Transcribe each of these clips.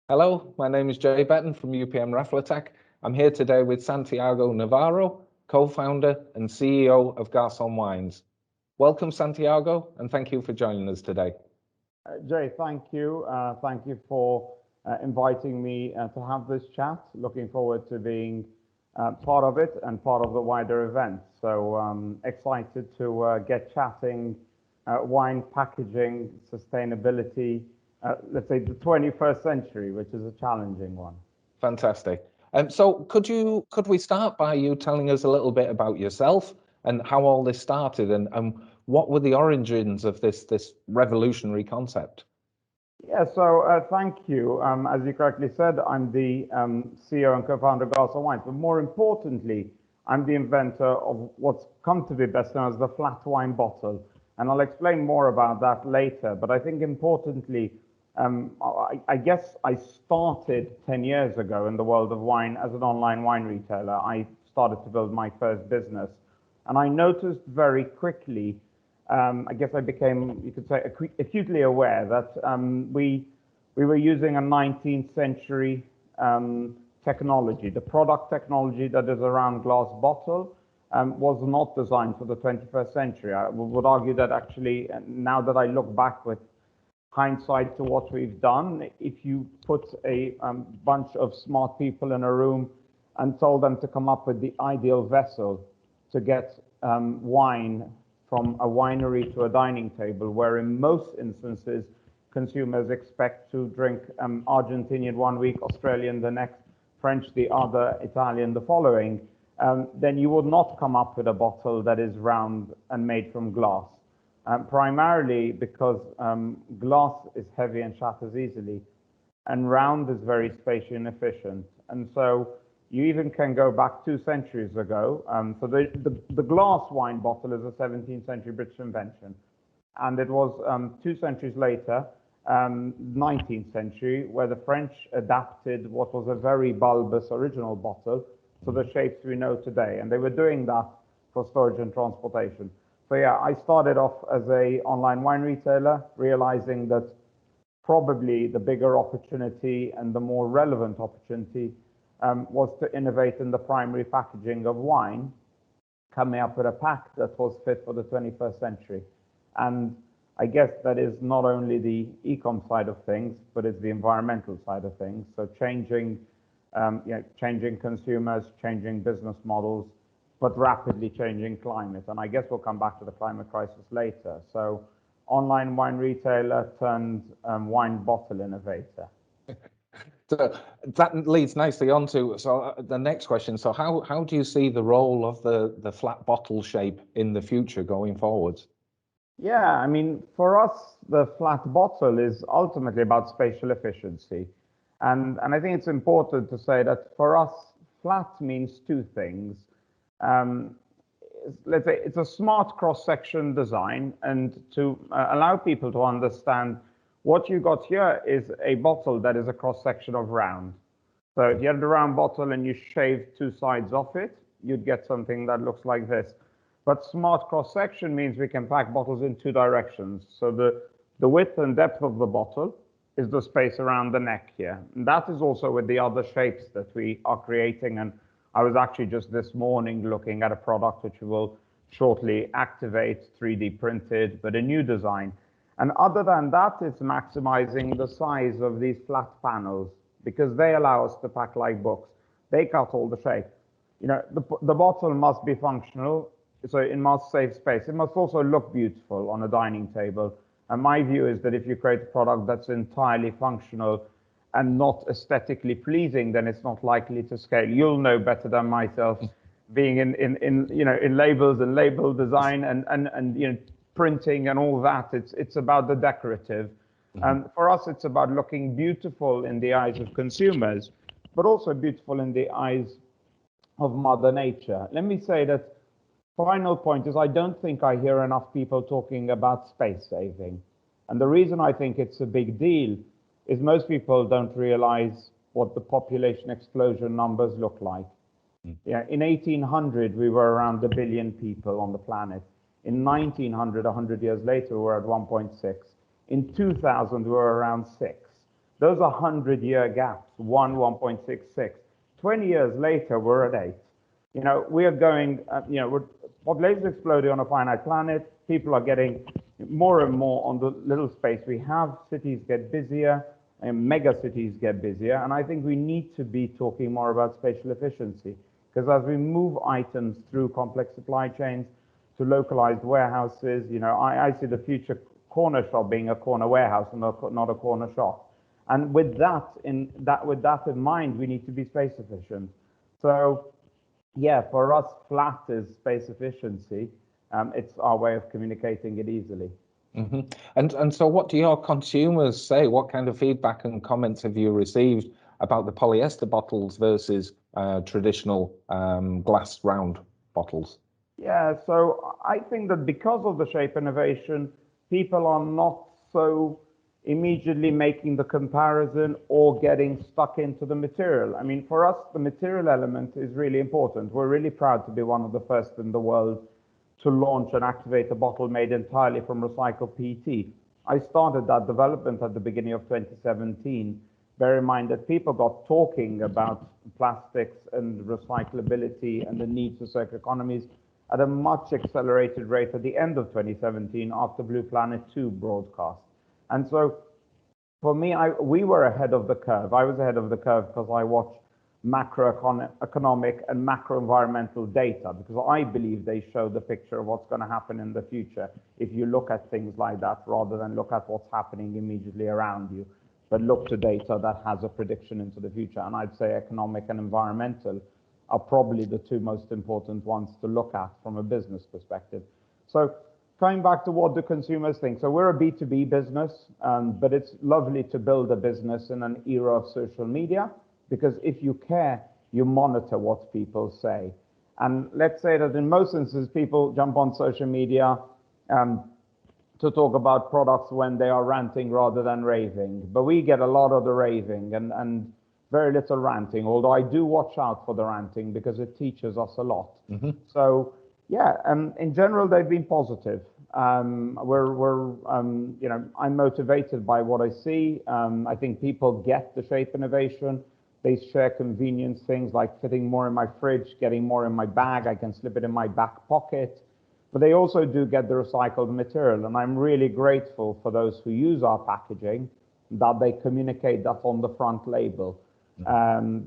Hello, my name is Betton from UPM Raflatac. I'm here today with Santiago Navarro, co-founder and CEO of Garçon Wines. Welcome, Santiago, and thank you for joining us today. Jay, thank you. Thank you for inviting me to have this chat. Looking forward to being part of it and part of the wider event. So excited to get chatting wine packaging, sustainability, let's say the 21st century, which is a challenging one. Fantastic. So could we start by you telling us a little bit about yourself and how all this started and what were the origins of this revolutionary concept? Yeah, so thank you. As you correctly said, I'm the CEO and co-founder of Garçon Wines, but more importantly, I'm the inventor of what's come to be best known as the flat wine bottle. And I'll explain more about that later. But I think importantly, I guess I started 10 years ago in the world of wine as an online wine retailer. I started to build my first business. And I noticed very quickly, I guess I became, you could say, acutely aware that we were using a 19th century technology. The product technology that is around glass bottle was not designed for the 21st century. I would argue that actually, now that I look back with hindsight to what we've done, if you put a bunch of smart people in a room and told them to come up with the ideal vessel to get wine from a winery to a dining table, where in most instances consumers expect to drink Argentinian one week, Australian the next, French the other, Italian the following, then you would not come up with a bottle that is round and made from glass. Primarily because glass is heavy and shatters easily, and round is very spatially inefficient. And so you even can go back 2 centuries ago. So the glass wine bottle is a 17th century British invention. And it was 2 centuries later, 19th century, where the French adapted what was a very bulbous original bottle to the shapes we know today. And they were doing that for storage and transportation. So yeah, I started off as an online wine retailer, realizing that probably the bigger opportunity and the more relevant opportunity was to innovate in the primary packaging of wine, coming up with a pack that was fit for the 21st century. And I guess that is not only the e-com side of things, but it's the environmental side of things. So changing consumers, changing business models, but rapidly changing climate. And I guess we'll come back to the climate crisis later. So online wine retailer turned wine bottle innovator. So that leads nicely on to the next question. So how do you see the role of the flat bottle shape in the future going forward? Yeah, I mean, for us, the flat bottle is ultimately about spatial efficiency. And I think it's important to say that for us, flat means 2 things. Let's say it's a smart cross-section design, and to allow people to understand what you got here is a bottle that is a cross-section of round. So if you had a round bottle and you shaved 2 sides off it, you'd get something that looks like this. But smart cross-section means we can pack bottles in 2 directions. So the width and depth of the bottle is the space around the neck here. And that is also with the other shapes that we are creating. And I was actually just this morning looking at a product which we will shortly activate, 3D printed, but a new design. And other than that, it's maximizing the size of these flat panels because they allow us to pack like books. They cut all the shape. You know, the bottle must be functional, so it must save space. It must also look beautiful on a dining table. And my view is that if you create a product that's entirely functional and not aesthetically pleasing, then it's not likely to scale. You'll know better than myself, being in labels and label design and printing and all that. It's about the decorative. And for us, it's about looking beautiful in the eyes of consumers, but also beautiful in the eyes of Mother Nature. Let me say that final point is I don't think I hear enough people talking about space saving. And the reason I think it's a big deal is most people don't realize what the population explosion numbers look like. Yeah, in 1800, we were around 1 billion people on the planet. In 1900, 100 years later, we were at 1.6. In 2000, we were around 6. Those are 100-year gaps, 1.66. 20 years later, we're at 8. We are going, population exploding on a finite planet. People are getting more and more on the little space we have. Cities get busier, and mega cities get busier. And I think we need to be talking more about spatial efficiency, because as we move items through complex supply chains to localized warehouses, I see the future corner shop being a corner warehouse and not a corner shop. And with that in mind, we need to be space efficient. So yeah, for us, flat is space efficiency. It's our way of communicating it easily. Mm-hmm. And so what do your consumers say? What kind of feedback and comments have you received about the polyester bottles versus traditional glass round bottles? Yeah, so I think that because of the shape innovation, people are not so immediately making the comparison or getting stuck into the material. I mean, for us, the material element is really important. We're really proud to be one of the first in the world to launch and activate a bottle made entirely from recycled PET. I started that development at the beginning of 2017. Bear in mind that people got talking about plastics and recyclability and the need for circular economies at a much accelerated rate at the end of 2017 after Blue Planet 2 broadcast. And so for me, we were ahead of the curve. I was ahead of the curve because I watched macroeconomic and macro-environmental data, because I believe they show the picture of what's going to happen in the future if you look at things like that rather than look at what's happening immediately around you, but look to data that has a prediction into the future. And I'd say economic and environmental are probably the two most important ones to look at from a business perspective. So coming back to what do consumers think. So we're a B2B business, but it's lovely to build a business in an era of social media, because if you care, you monitor what people say. And let's say that in most instances, people jump on social media to talk about products when they are ranting rather than raving. But we get a lot of the raving and very little ranting, although I do watch out for the ranting because it teaches us a lot. Mm-hmm. So yeah, in general, they've been positive. I'm motivated by what I see. I think people get the shape innovation. They share convenience things like fitting more in my fridge, getting more in my bag. I can slip it in my back pocket. But they also do get the recycled material. And I'm really grateful for those who use our packaging, that they communicate that on the front label.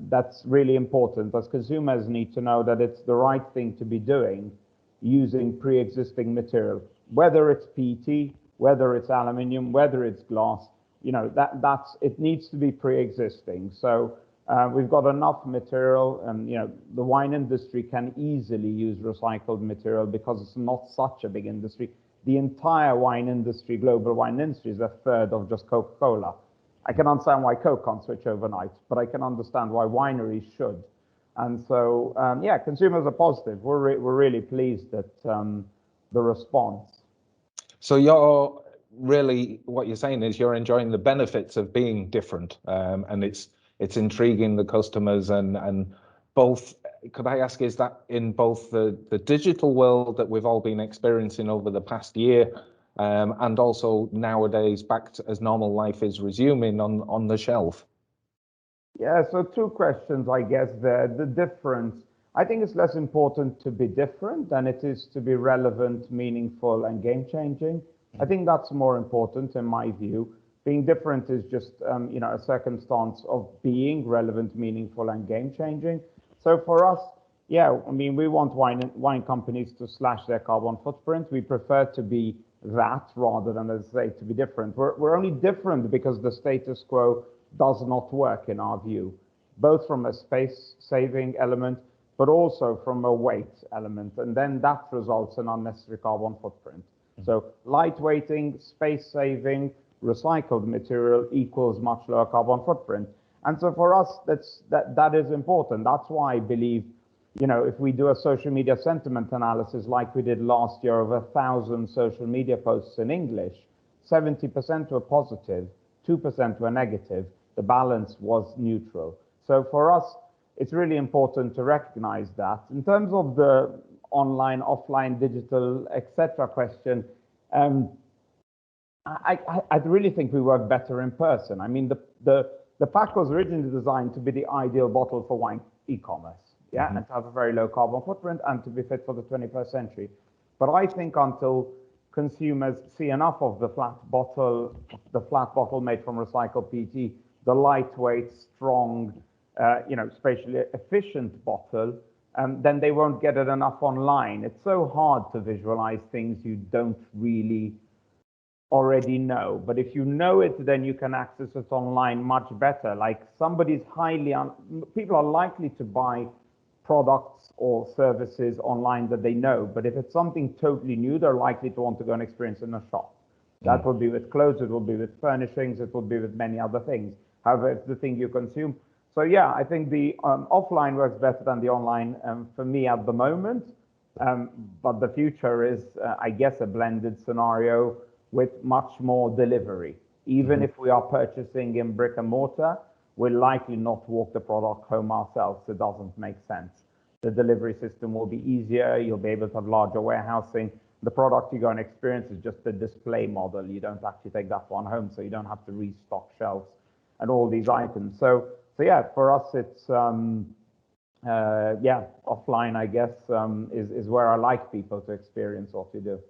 That's really important, as consumers need to know that it's the right thing to be doing using pre-existing material, whether it's PET, whether it's aluminium, whether it's glass, it needs to be pre-existing. So we've got enough material, and the wine industry can easily use recycled material because it's not such a big industry. The entire wine industry, global wine industry, is a third of just Coca-Cola. I can understand why Coke can't switch overnight, but I can understand why wineries should. And so, consumers are positive. We're really pleased at the response. So what you're saying is you're enjoying the benefits of being different, and it's intriguing the customers, and both, could I ask, is that in both the digital world that we've all been experiencing over the past year, and also nowadays back to as normal life is resuming on the shelf? Yeah, so two questions, I guess, there. The difference, I think it's less important to be different than it is to be relevant, meaningful, and game-changing. I think that's more important in my view. Being different is just, a circumstance of being relevant, meaningful, and game-changing. So for us, we want wine companies to slash their carbon footprint. We prefer to be that rather than, as I say, to be different. We're only different because the status quo does not work in our view, both from a space-saving element, but also from a weight element. And then that results in unnecessary carbon footprint. Mm-hmm. So lightweighting, space-saving, recycled material equals much lower carbon footprint. And so for us, that is important. That's why I believe, if we do a social media sentiment analysis like we did last year of 1,000 social media posts in English, 70% were positive, 2% were negative. The balance was neutral. So for us, it's really important to recognize that. In terms of the online, offline, digital, etc. question, I really think we work better in person. I mean, the pack was originally designed to be the ideal bottle for wine e-commerce, yeah, and to have a very low carbon footprint and to be fit for the 21st century. But I think until consumers see enough of the flat bottle made from recycled PET, the lightweight, strong, spatially efficient bottle, then they won't get it enough online. It's so hard to visualize things you don't really already know. But if you know it, then you can access it online much better. Like people are likely to buy products or services online that they know. But if it's something totally new, they're likely to want to go and experience in a shop. That will be with clothes, it will be with furnishings, it will be with many other things. However, it's the thing you consume. So yeah, I think the offline works better than the online for me at the moment. But the future is, I guess, a blended scenario with much more delivery. Even if we are purchasing in brick and mortar, we'll likely not walk the product home ourselves. It doesn't make sense. The delivery system will be easier. You'll be able to have larger warehousing. The product you go and experience is just a display model. You don't actually take that one home, so you don't have to restock shelves and all these items. So yeah, for us, it's offline, I guess, is where I like people to experience what we do.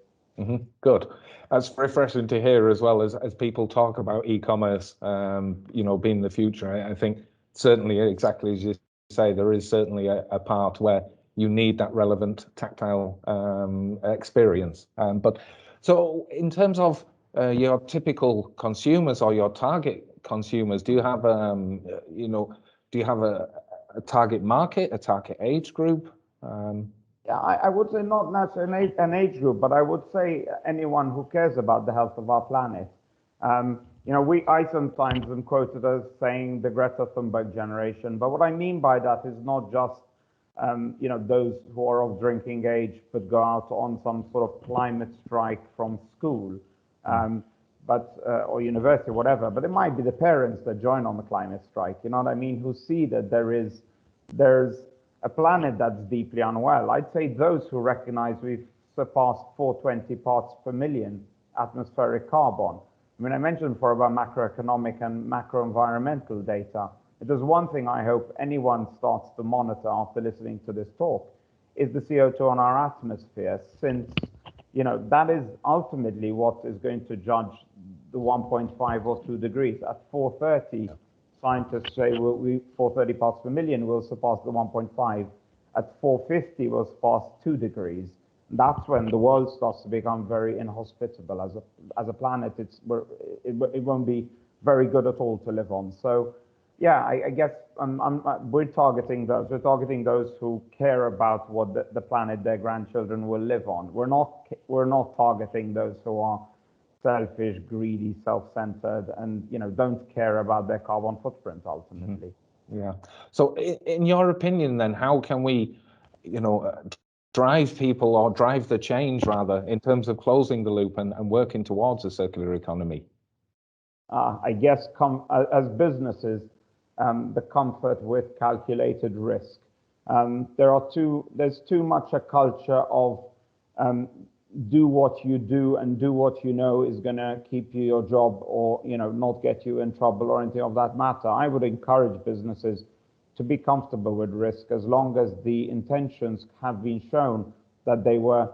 Good. That's refreshing to hear as well as people talk about e-commerce, being the future. I think certainly exactly as you say, there is certainly a part where you need that relevant tactile experience. But so in terms of your typical consumers or your target consumers, do you have a target market, a target age group? Yeah, I would say not necessarily an age group, but I would say anyone who cares about the health of our planet. I sometimes am quoted as saying the Greta Thunberg generation, but what I mean by that is not just, those who are of drinking age but go out on some sort of climate strike from school, or university, whatever. But it might be the parents that join on the climate strike. You know what I mean? Who see that there's a planet that's deeply unwell. I'd say those who recognize we've surpassed 420 parts per million atmospheric carbon. I mean, I mentioned before about macroeconomic and macro-environmental data. If there's one thing I hope anyone starts to monitor after listening to this talk, is the CO2 on our atmosphere, since that is ultimately what is going to judge the 1.5 or 2 degrees. At 430, scientists say 430 parts per million will surpass the 1.5. At 450, will surpass 2 degrees. That's when the world starts to become very inhospitable as a planet. It won't be very good at all to live on. So, yeah, I guess we're targeting those. We're targeting those who care about what the planet their grandchildren will live on. We're not targeting those who are selfish, greedy, self-centered, and don't care about their carbon footprint ultimately. Yeah. So, in your opinion, then, how can we, drive people or drive the change rather in terms of closing the loop and working towards a circular economy? I guess as businesses, the comfort with calculated risk. There's too much a culture of do what you do and do what you know is going to keep you your job or not get you in trouble or anything of that matter. I would encourage businesses to be comfortable with risk as long as the intentions have been shown that they were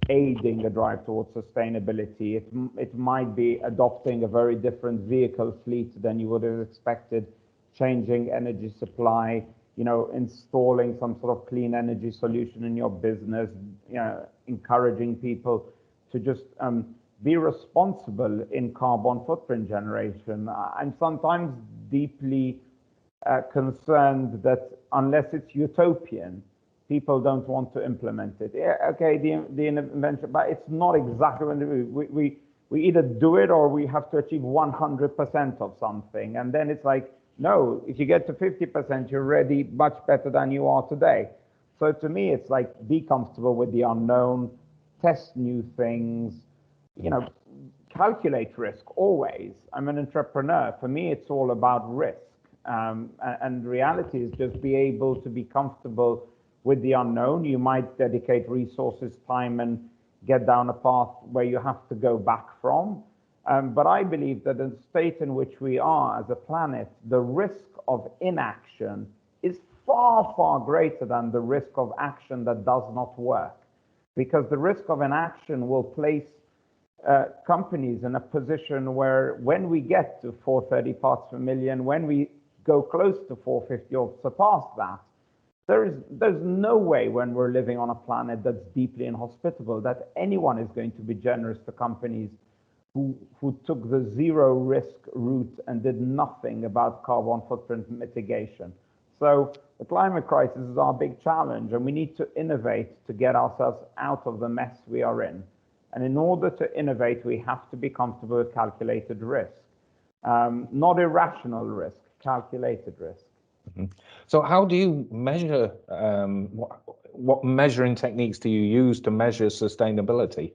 aiding a drive towards sustainability. It might be adopting a very different vehicle fleet than you would have expected, changing energy supply, installing some sort of clean energy solution in your business, encouraging people to just be responsible in carbon footprint generation. I'm sometimes deeply concerned that unless it's utopian, people don't want to implement it. Yeah, okay, the invention, but it's not exactly when we either do it or we have to achieve 100% of something, and then it's like, no, if you get to 50%, you're already much better than you are today. So to me, it's like be comfortable with the unknown, test new things, calculate risk always. I'm an entrepreneur. For me, it's all about risk. And reality is just be able to be comfortable with the unknown. You might dedicate resources, time, and get down a path where you have to go back from. But I believe that in the state in which we are as a planet, the risk of inaction is far, far greater than the risk of action that does not work. Because the risk of inaction will place companies in a position where when we get to 430 parts per million, when we go close to 450 or surpass that, there's no way when we're living on a planet that's deeply inhospitable that anyone is going to be generous to companies who took the zero risk route and did nothing about carbon footprint mitigation. So the climate crisis is our big challenge, and we need to innovate to get ourselves out of the mess we are in. And in order to innovate, we have to be comfortable with calculated risk, not irrational risk, calculated risk. Mm-hmm. So how do you measure, what measuring techniques do you use to measure sustainability?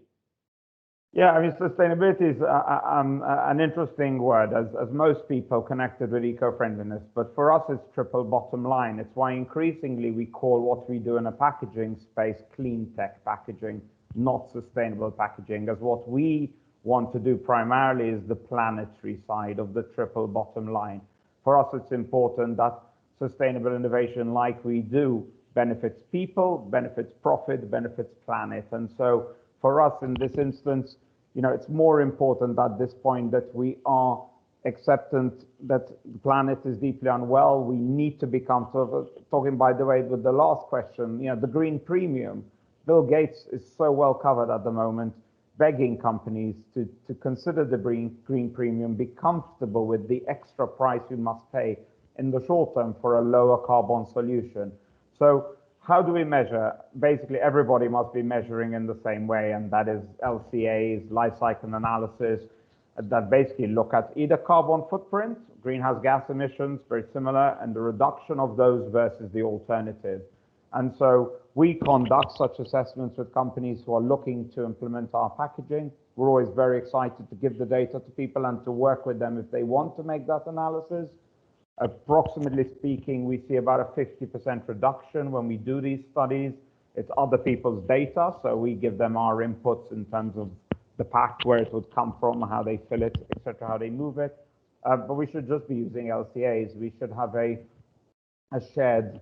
Yeah, I mean, sustainability is an interesting word, as most people connected with eco-friendliness. But for us, it's triple bottom line. It's why increasingly we call what we do in a packaging space clean tech packaging, not sustainable packaging, as what we want to do primarily is the planetary side of the triple bottom line. For us, it's important that sustainable innovation like we do benefits people, benefits profit, benefits planet. And so for us in this instance, you know, it's more important at this point that we are acceptant that the planet is deeply unwell. We need to become sort of, talking by the way with the last question, you know, the green premium. Bill Gates is so well covered at the moment, begging companies to consider the green premium, be comfortable with the extra price you must pay in the short term for a lower carbon solution. So how do we measure? Basically, everybody must be measuring in the same way, and that is LCAs, life cycle analysis, that basically look at either carbon footprint, greenhouse gas emissions, very similar, and the reduction of those versus the alternative. And so we conduct such assessments with companies who are looking to implement our packaging. We're always very excited to give the data to people and to work with them if they want to make that analysis. Approximately speaking, we see about a 50% reduction when we do these studies. It's other people's data, so we give them our inputs in terms of the pack, where it would come from, how they fill it, etc., how they move it. But we should just be using LCAs. We should have a shared,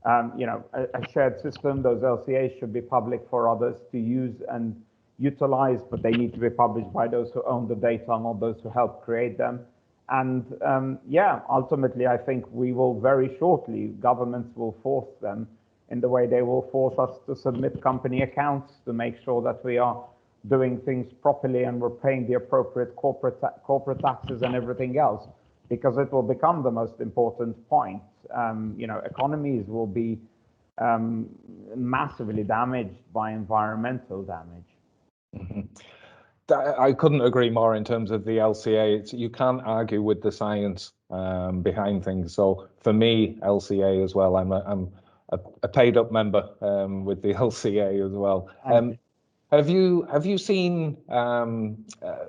a shared system. Those LCAs should be public for others to use and utilize, but they need to be published by those who own the data, not those who help create them. And yeah, ultimately, I think we will very shortly, governments will force them in the way they will force us to submit company accounts to make sure that we are doing things properly and we're paying the appropriate corporate taxes and everything else, because it will become the most important point. You know, economies will be massively damaged by environmental damage. Mm-hmm. I couldn't agree more in terms of the LCA. You can't argue with the science behind things. So for me, LCA as well. I'm a paid up member with the LCA as well. Have you seen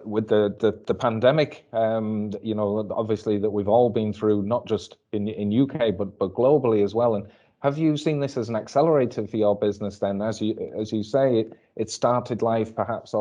with the pandemic? You know, obviously that we've all been through, not just in UK but globally as well. And have you seen this as an accelerator for your business then? As you say, it started life perhaps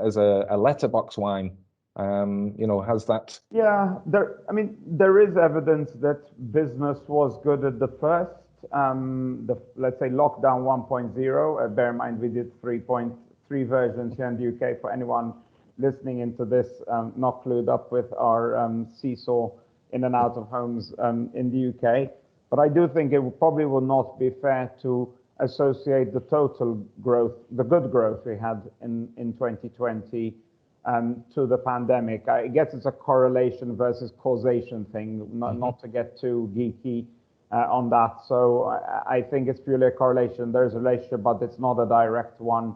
as a letterbox wine. You know, has that? Yeah, there is evidence that business was good at the first, let's say lockdown 1.0. Bear in mind we did 3.3 versions here in the UK. For anyone listening into this, not clued up with our seesaw in and out of homes in the UK. But I do think it probably will not be fair to associate the total growth, the good growth we had in 2020 to the pandemic. I guess it's a correlation versus causation thing, not to get too geeky on that. So I think it's purely a correlation. There's a relationship, but it's not a direct one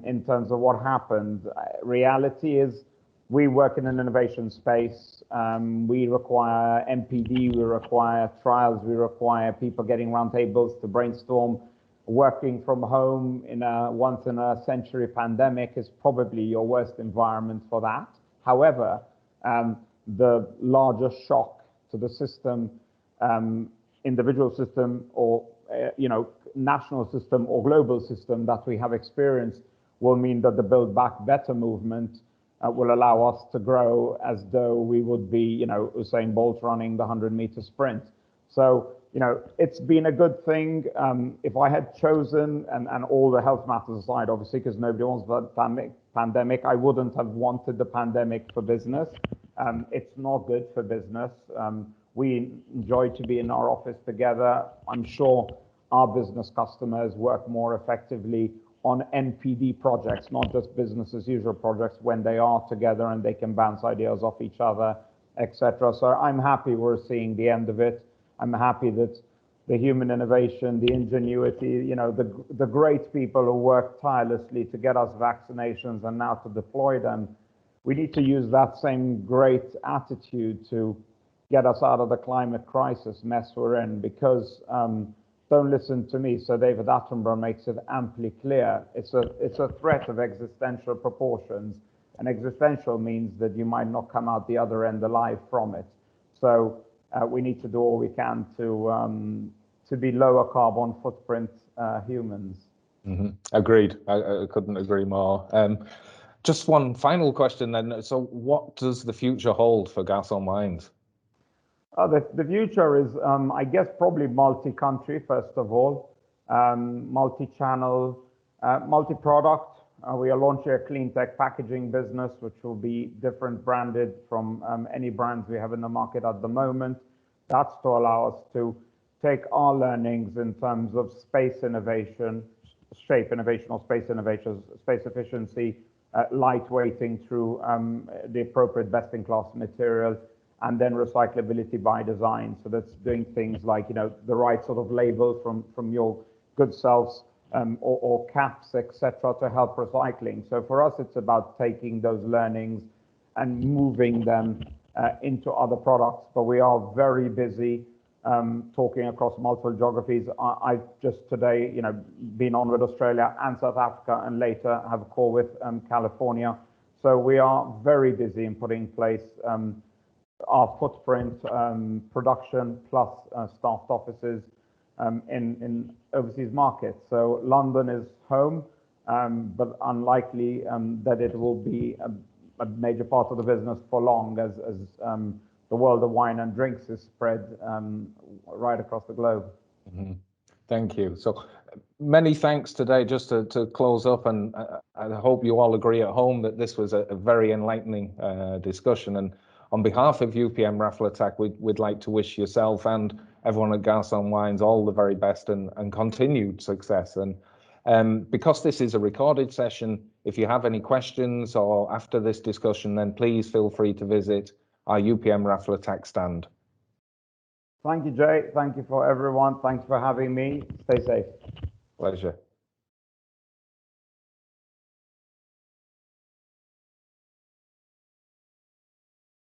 in terms of what happened. Reality is we work in an innovation space. We require MPD, we require trials, we require people getting round tables to brainstorm. Working from home in a once-in-a-century pandemic is probably your worst environment for that. However, the largest shock to the system, individual system or national system or global system that we have experienced will mean that the Build Back Better movement will allow us to grow as though we would be, you know, Usain Bolt running the 100-meter sprint. So, you know, it's been a good thing. If I had chosen, and all the health matters aside, obviously, because nobody wants the pandemic, I wouldn't have wanted the pandemic for business. It's not good for business. We enjoy to be in our office together. I'm sure our business customers work more effectively on NPD projects, not just business as usual projects, when they are together and they can bounce ideas off each other, etc. So I'm happy we're seeing the end of it. I'm happy that the human innovation, the ingenuity, you know, the great people who work tirelessly to get us vaccinations and now to deploy them, we need to use that same great attitude to get us out of the climate crisis mess we're in, because don't listen to me, Sir David Attenborough makes it amply clear. It's a threat of existential proportions, and existential means that you might not come out the other end alive from it. So we need to do all we can to be lower carbon footprint humans. Mm-hmm. Agreed. I couldn't agree more. Just one final question then. So what does the future hold for Garçon Wines? The future is, I guess, probably multi-country, first of all, multi-channel, multi-product. We are launching a clean tech packaging business, which will be different branded from any brands we have in the market at the moment. That's to allow us to take our learnings in terms of space innovation, shape innovation or space innovation, space efficiency, lightweighting through the appropriate best-in-class material, and then recyclability by design. So that's doing things like, you know, the right sort of label from your good selves, or caps, etc., to help recycling. So for us, it's about taking those learnings and moving them into other products. But we are very busy talking across multiple geographies. I've just today, you know, been on with Australia and South Africa, and later have a call with California. So we are very busy in putting in place our footprint, production plus staffed offices in overseas markets. So London is home, but unlikely that it will be a major part of the business for long, as the world of wine and drinks is spread right across the globe. Mm-hmm. Thank you. So many thanks today. Just to close up, and I hope you all agree at home that this was a very enlightening discussion. And on behalf of UPM Raflatac, we'd like to wish yourself and everyone at Garçon Wines all the very best and continued success. And because this is a recorded session, if you have any questions or after this discussion, then please feel free to visit our UPM Raflatac stand. Thank you, Jay. Thank you for everyone. Thanks for having me. Stay safe. Pleasure.